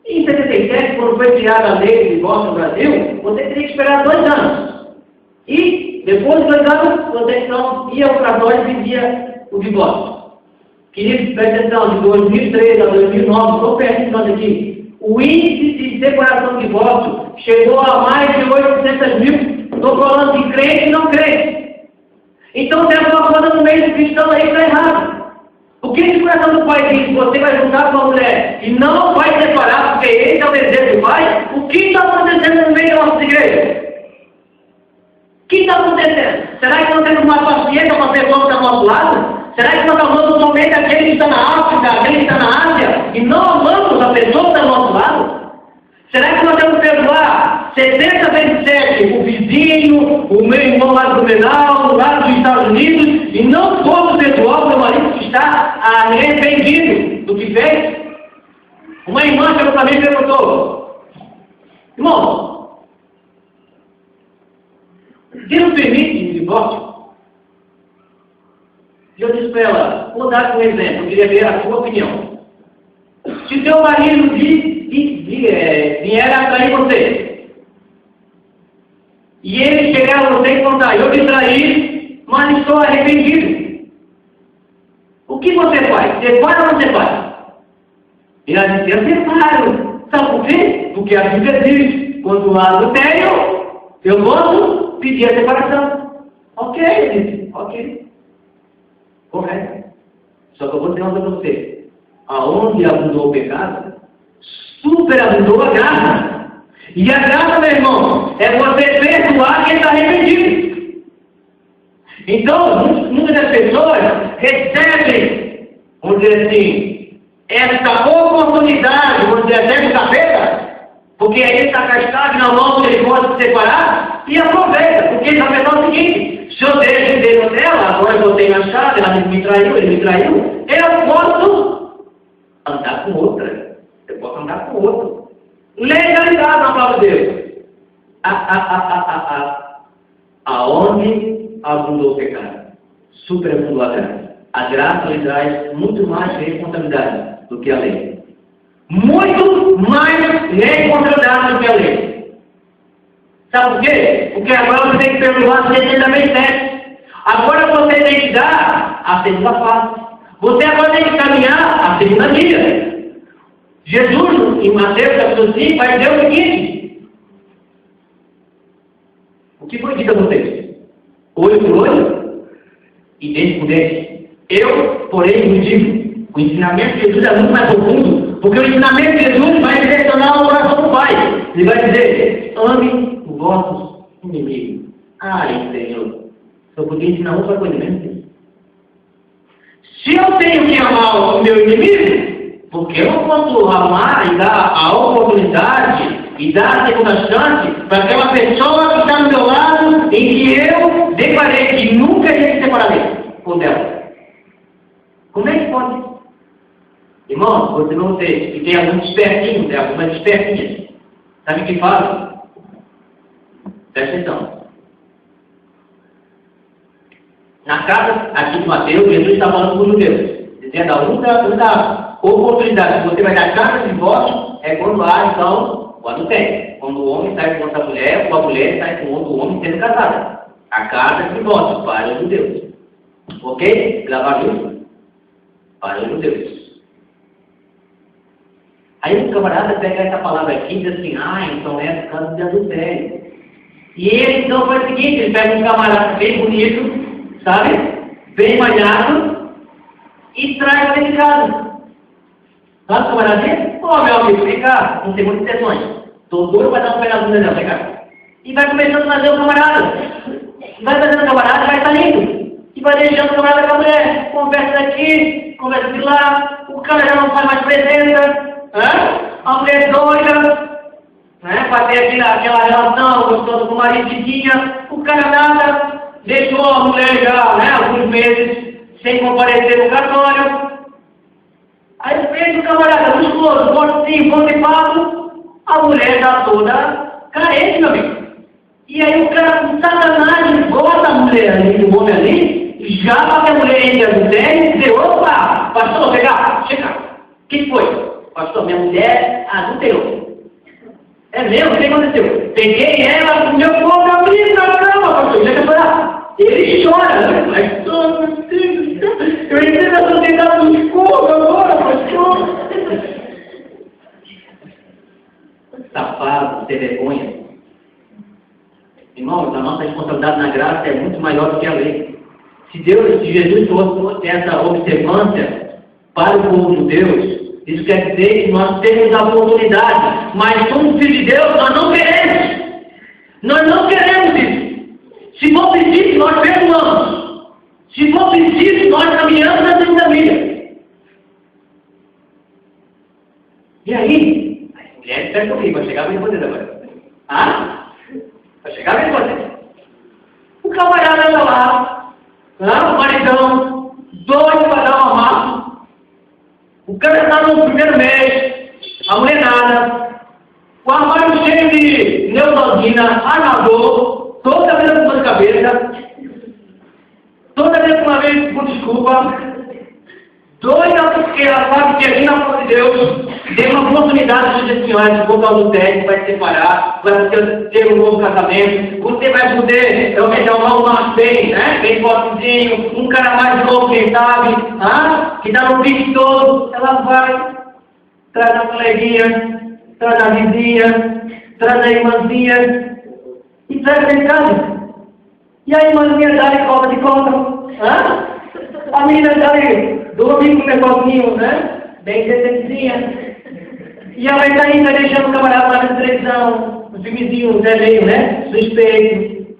Em 77, quando foi criada a lei de divórcio no Brasil, você teria que esperar 2 anos. E depois de 2 anos, você então ia ao cartório e pedia o divórcio. Queridos, presta atenção, de 2003 a 2009, estou perto de nós aqui, o índice de separação de divórcio chegou a mais de 800 mil. Estou falando de crente e não crente. Então tem alguma coisa no meio do cristão aí que está errado. O que o coração do Pai diz? Você vai juntar com uma mulher e não vai separar porque ele é o desejo do Pai? O que está acontecendo no meio da nossa igreja? O que está acontecendo? Será que não temos uma paciência com a pessoa que está do nosso lado? Será que nós amamos somente aquele que está na África, aquele que está na Ásia, e não amamos a pessoa que está do nosso lado? Será que nós temos que perdoar 70 vezes 7 o vizinho, o meu irmão lá do Menal, lá dos Estados Unidos, e não posso perdoar o meu marido que está arrependido do que fez? Uma irmã chegou para mim e perguntou: irmão, Deus permite o divórcio? E eu disse para ela: vou dar um exemplo, eu queria ver a sua opinião. Se teu marido vier a trair você, e ele chegar a você e contar: eu me traí, mas estou arrependido, o que você faz? Separa ou não separa? E ela disse: eu separo. Sabe por quê? Porque a Bíblia diz: quando há adultério, eu posso pedir a separação. Ok, eu disse: ok, correto. Só que eu vou dizer uma coisa para você: aonde abundou o pecado, superabundou a graça. E a graça, meu irmão, é você perdoar quem está arrependido. Então, muitas das pessoas recebem, vamos dizer assim, essa oportunidade, vamos dizer até do capeta, porque aí está cascado na mão, ele pode se separar, e aproveita, porque ele vai pensar o seguinte: se eu deixo dentro dela, agora que eu tenho a chave, ela me traiu, ele me traiu, eu posso andar com outra. Eu posso andar com outro. Legalidade na palavra de Deus. Aonde abundou o pecado, superabundou a graça. A graça lhe traz muito mais responsabilidade do que a lei. Muito mais responsabilidade do que a lei. Sabe por quê? Porque agora você tem que perdoar 70 vezes 7. Agora você tem que dar a segunda parte. Você agora tem que caminhar a segunda milha. Jesus, em Mateus capítulo 5, vai dizer o seguinte: o que foi dito a vocês? Olho por olho e dente por dente. Eu, porém, vos digo: o ensinamento de Jesus é muito mais profundo, porque o ensinamento de Jesus vai direcionar o coração do Pai. Ele vai dizer: ame os vossos inimigos, Ai, Senhor, só podia ensinar outra coisa mesmo. Se eu tenho que amar o meu inimigo, porque eu não posso amar e dar a oportunidade e dar a segunda chance para aquela pessoa que está do meu lado em que eu declarei que nunca ia me separar dela. Como é que pode? Irmãos, vou dizer para vocês que tem alguns espertinhos, algumas espertinhas. Sabe o que fazem? Presta atenção. Na casa aqui de Mateus, Jesus está falando com os judeus, dizendo a única oportunidade que você vai dar carta de divórcio é quando há, então, o adultério. Quando o homem sai com outra mulher, ou a mulher sai com outro homem sendo casada. A carta de divórcio para os judeus. Ok? Gravar isso? Para os judeus. Aí o camarada pega essa palavra aqui e diz assim, então é por causa de adultério. E ele então faz o seguinte, ele pega um camarada bem bonito, sabe? Bem malhado, e traz para dentro de casa. Sabe o camarada dele? Meu amigo, vem cá, não tem muitas intenções. Estou doido para dar um pedaço do negócio, vem cá. E vai começando a fazer o camarada. Vai fazendo o camarada, vai saindo. E vai deixando o camarada com a mulher. Conversa daqui, conversa de lá. O cara já não faz mais presença. A mulher doida, para ter aquela relação gostosa com o marido que tinha, o cara nada, deixou a mulher já, alguns meses, sem comparecer no cartório. Aí fez o camarada, o esposo, bom de papo, a mulher já toda carente, meu amigo. E aí o cara com sacanagem bota a mulher ali, o homem ali, já para que a mulher entre no tênis e dizer, opa, pastor, chega, o que foi? Pastor, minha mulher adulterou. É mesmo? O que aconteceu? Peguei ela com meu corpo, abri na cama, pastor. Deixa eu falar. Ele chora, né? Pastor, meu Deus, eu entrei na sociedade do escuro agora, pastor. Safado, sem vergonha. Irmãos, a nossa responsabilidade na graça é muito maior do que a lei. Se Jesus fosse essa observância para o povo de Deus, isso quer dizer que nós temos a oportunidade, mas como filhos de Deus, nós não queremos. Nós não queremos isso. Se for preciso, nós perdoamos. Se for preciso, nós caminhamos na família. E aí, as mulheres pensam comigo, vai chegar bem poder agora. Vai chegar bem poder. O camarada está lá, o maridão, doido para dar uma massa. O cara está no primeiro mês, a mulher nada, o armário cheio de neutrodina, armador, toda vez com dor de cabeça, toda vez uma vez com desculpa, doida porque ela sabe que aqui na mão de Deus tem uma oportunidade de dizer, senhora, vou dar o técnico, vai se separar, vai ter um novo casamento, você vai poder arrumar um macho bem, bem fortezinho, um cara mais novo, quem sabe, que dá no bicho todo, ela vai, traz a coleguinha, traz a vizinha, traz a irmãzinha, e traz em casa. E a irmãzinha dá de conta, a menina dá dormir com o negocinho, bem decentezinha. E ela está ainda deixando o camarada lá na televisão, o filmezinho, o desenho, suspeito.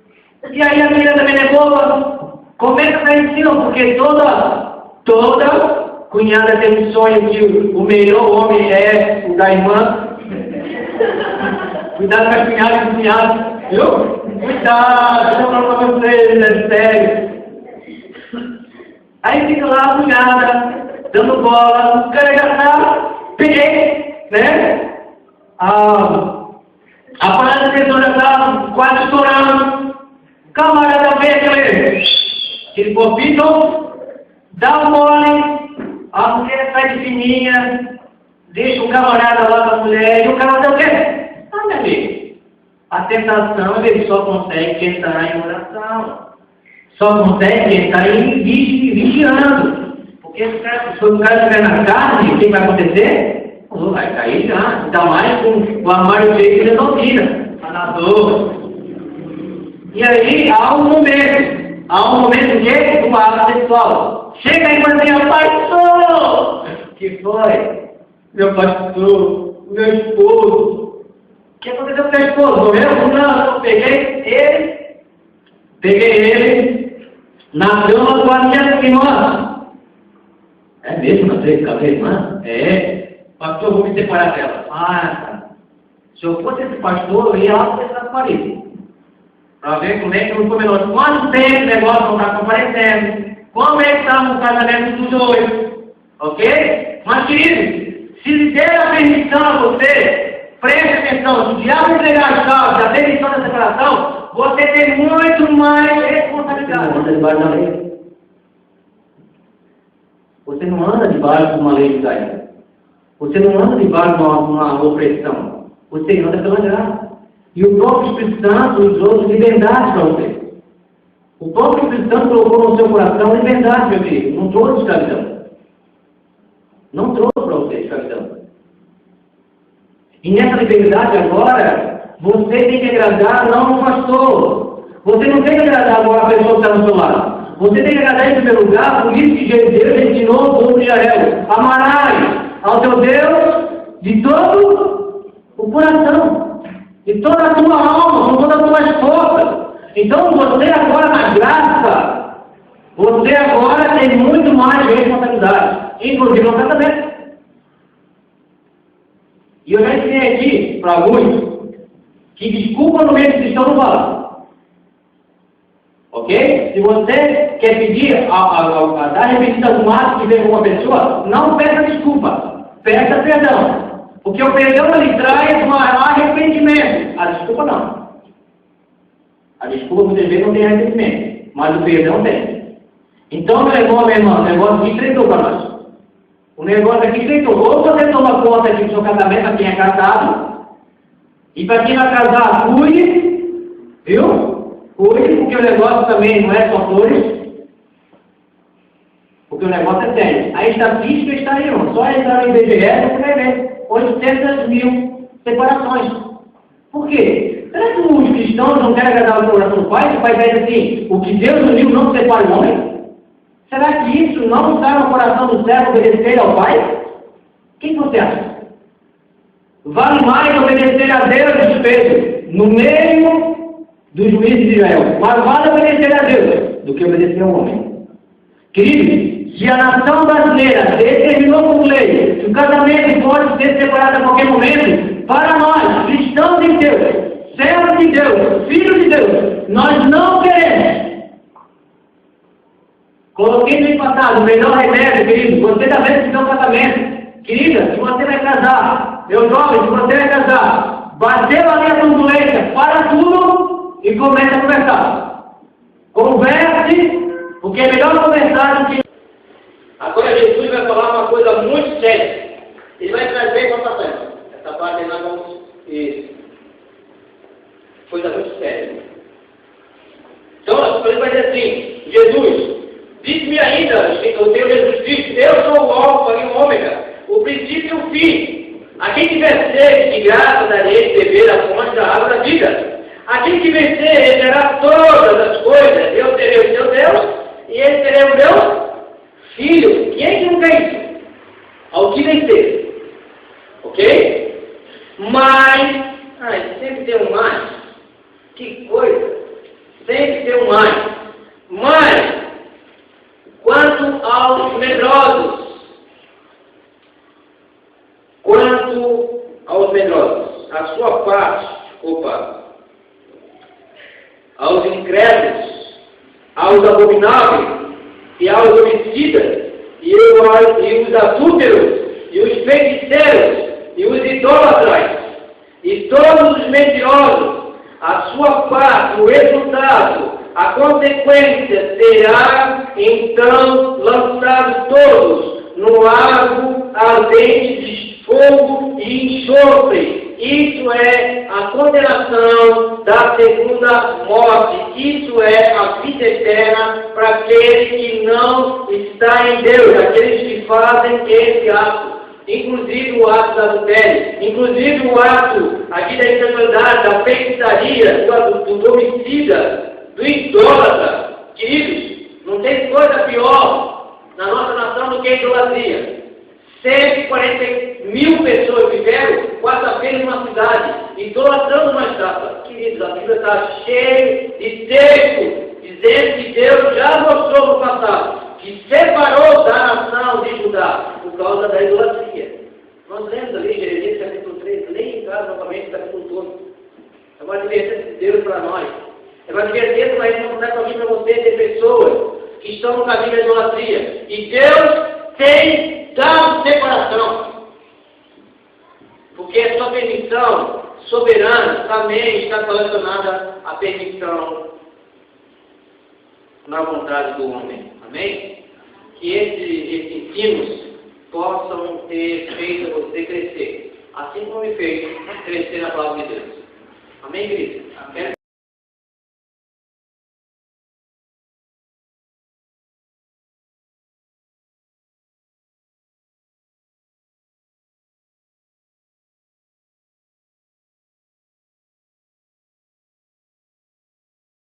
E aí a menina também é boa, começa a estar em cima, porque toda cunhada tem um sonho que o melhor homem é o da irmã. Cuidado com as cunhadas e cunhados, viu? Cuidado, não falo para vocês, é sério. Aí fica lá a cunhada, dando bola, o cara já está, peguei, a panela de tesoura está quase estourando. O camarada vê aquele popito, dá um mole, a mulher sai de fininha, deixa o camarada lá com a mulher, e o camarada o quê? Meu amigo, a tentação ele só consegue entrar em oração. Só consegue quem está vigiando. Porque se o cara estiver na carne, o que vai acontecer? Vai cair já. Ainda mais com o armário cheio de doutrina. Anador. E aí há um momento de uma aula sexual. Chega aí para dizer, pastor! Que foi? Meu pastor, meu esposo. O que aconteceu com meu esposo? Morreu? Não, eu peguei ele. Peguei ele na cama com a minha irmã. É mesmo, com a minha irmã? É. Pastor, eu vou me separar dela. Ah, se eu fosse esse pastor, eu ia lá para essa parede. Para ver como é que eu vou menor. Quanto tempo o negócio não está comparecendo? Como é que está no casamento dos dois? Ok? Mas, querido, se lhe der a permissão a você, preste atenção, se o diabo entregar as causas, a permissão da separação, você tem muito mais responsabilidade. Você não anda debaixo da lei. Você não anda debaixo de uma lei de Caim. Você não anda debaixo de uma opressão. Você anda pela graça. E o próprio Espírito Santo usou liberdade para você. O próprio Espírito Santo colocou no seu coração liberdade, meu filho. Não trouxe escravidão. Não trouxe para você escravidão. E nessa liberdade agora, você tem que agradar não o pastor. Você não tem que agradar agora a pessoa que está no seu lado. Você tem que agradar em primeiro lugar, por isso que Deus ensinou ao povo de Israel. Amarás ao teu Deus de todo o coração, de toda a tua alma, com todas as tuas forças. Então você agora na graça, você agora tem muito mais responsabilidade, inclusive no casamento. E eu já ensinei aqui para alguns que desculpa no meio cristão não vale. Ok? Se você quer pedir a dar arrependida do ato que veio com uma pessoa, não peça desculpa, peça perdão. Porque o perdão ele traz um arrependimento. A desculpa não. A desculpa muitas vezes não tem arrependimento, mas o perdão tem. Então, meu irmão, minha irmã, o negócio aqui treinou para nós. O negócio aqui treinou. Ou você toma conta aqui do seu casamento, para quem é casado, e para quem vai casar, cuide, viu? Cuide, porque o negócio também não é só flores, porque o negócio é sério. A estatística está aí, ó. Só entrar no IBGE você vai ver 800 mil separações. Por quê? Será que os cristãos não querem agradar o coração do Pai? O Pai diz assim, o que Deus uniu não separa o homem? Será que isso não está no coração do servo obedecer ao Pai? O que você acha? Vale mais obedecer a Deus, Pedro, no meio dos juízes de Israel. Mas vale obedecer a Deus do que obedecer ao homem. Queridos, se a nação brasileira determinou por lei que o casamento pode ser separado a qualquer momento, para nós, cristãos de Deus, servos de Deus, filhos de Deus, nós não queremos. Coloquei no passado, o melhor remédio, querido, você está vendo que é um casamento. Querida, se você vai casar, meu jovem, se você vai casar, bateu ali a turbulência, para tudo e começa a conversar. Converse, porque é melhor conversar do que... Agora Jesus vai falar uma coisa muito séria. Ele vai trazer para a frente. Essa parte nós vamos... Isso. Coisa muito séria. Então, ele vai dizer assim, Jesus, diz-me ainda, o teu Jesus Cristo, eu sou o Alfa e o Ômega, o princípio e o fim. A quem tiver sede de graça darei de beber a fonte da água da vida. A quem tiver sede terá todas as coisas, eu serei o seu Deus, e ele será o meu filho. Quem é que não quer isso? Ao que vencer. Ok? Mas, sempre tem um mais. Que coisa! Sempre tem um mais. Mas, quanto aos medrosos, a sua parte, aos incrédulos, aos abomináveis e aos homicidas, e os adúlteros, e os feiticeiros, e os idólatras, e todos os mentirosos, a sua parte, o resultado, a consequência será, então, lançados todos no lago ardente de fogo e enxofre. Isso é a condenação da segunda morte. Isso é a vida eterna para aquele que não está em Deus, aqueles que fazem esse ato. Inclusive o ato da adultério, inclusive o ato aqui da incredulidade, da feitiçaria, do homicida, do idólatra. Queridos, não tem coisa pior na nossa nação do que a idolatria. 140 mil pessoas viveram quarta-feira em uma cidade, idolatrando uma estátua. Queridos, a Bíblia está cheia de texto dizendo que Deus já mostrou no passado, que separou da nação de Judá por causa da idolatria. Nós lemos ali Jeremias capítulo 3, leia em casa novamente o capítulo todo. É uma advertência de Deus para nós. É uma advertência para ele mostrar para mim, para você, ter pessoas que estão no caminho da idolatria. E Deus tem dado separação. Porque a sua permissão soberana também está relacionada à permissão na vontade do homem. Amém? Que esses ensinos possam ter feito você crescer. Assim como me fez crescer na palavra de Deus. Amém, querido?